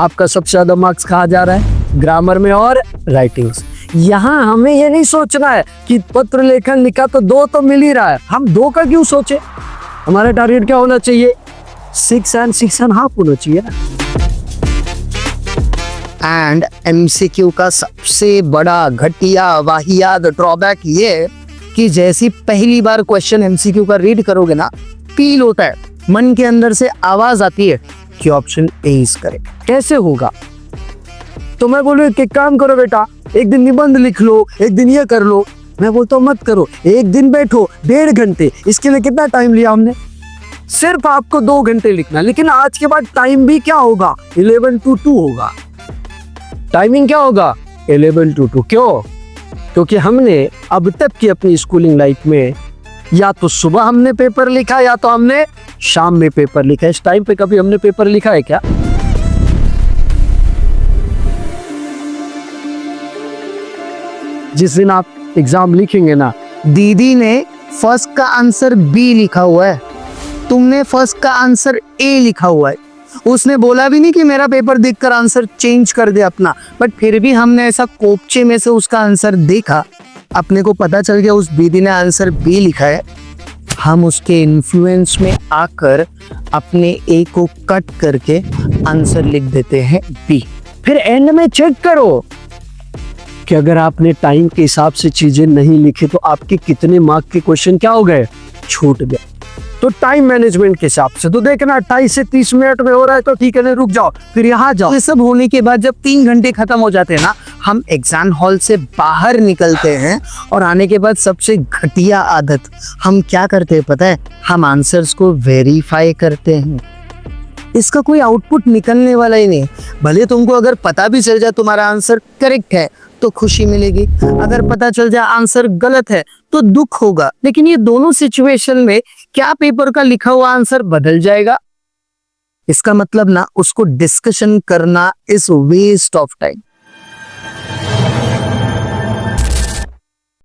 आपका सबसे ज्यादा मार्क्स कहाँ जा रहा है? ग्रामर में और राइटिंग्स। यहाँ हमें ये नहीं सोचना है कि पत्र लेखन लिखा तो 2 तो मिल ही रहा है, हम 2 का क्यों सोचे? हमारा टारगेट क्या होना चाहिए? 6 and 6.5 होना चाहिए। एंड एमसीक्यू का सबसे बड़ा घटिया वाहियात ड्रॉबैक ये कि जैसी पहली बार क्वेश्चन एमसीक्यू का रीड करोगे ना, फील होता है, मन के अंदर से आवाज आती है कि ऑप्शन ए इज करेक्ट। कैसे होगा? तो मैं बोलूँ कि काम करो बेटा, एक दिन निबंध लिख लो, एक दिन ये कर लो। मैं बोलता हूँ मत करो, एक दिन बैठो 1.5 घंटे। इसके लिए कितना टाइम लिया हमने? सिर्फ आपको 2 घंटे लिखना। लेकिन आज के बाद टाइम भी क्या होगा? 11 to 2 होगा। टाइमिंग क्या होगा? 11 to 2। क्यों? क्योंकि हमने अब तक की अपनी स्कूलिंग लाइफ में या तो सुबह हमने पेपर लिखा या तो हमने शाम में पेपर लिखा। इस टाइम पे कभी हमने पेपर लिखा है क्या? जिस दिन आप एग्जाम लिखेंगे ना, दीदी ने फर्स्ट का आंसर बी लिखा हुआ है, तुमने फर्स्ट का आंसर ए लिखा हुआ है। उसने बोला भी नहीं कि मेरा पेपर देखकर आंसर चेंज कर दे अपना, बट फिर भी हमने ऐसा कोपचे में से उसका आंसर देखा, अपने को पता चल गया उस दीदी ने आंसर बी लिखा है। हम उसके इन्फ्लुएंस में आकर अपने ए को कट करके आंसर लिख देते हैं बी। फिर एंड में चेक करो कि अगर आपने टाइम के हिसाब से चीजें नहीं लिखी तो आपके कितने मार्क के क्वेश्चन क्या हो गए? छूट गए। तो टाइम मैनेजमेंट के हिसाब से तो देखना 28 से 30 मिनट में हो रहा है तो ठीक है, नहीं रुक जाओ, फिर यहाँ जाओ। ये सब होने के बाद जब 3 घंटे खत्म हो जाते हैं ना, हम एग्जाम हॉल से बाहर निकलते हैं और आने के बाद सबसे घटिया आदत हम क्या करते हैं पता है? हम आंसर्स को वेरीफाई करते हैं। इसका कोई आउटपुट निकलने वाला ही नहीं। भले तुमको अगर पता भी चल जाए तुम्हारा आंसर करेक्ट है तो खुशी मिलेगी, अगर पता चल जाए आंसर गलत है तो दुख होगा। लेकिन ये दोनों सिचुएशन में क्या पेपर का लिखा हुआ आंसर बदल जाएगा? इसका मतलब ना उसको डिस्कशन करना इज वेस्ट ऑफ टाइम।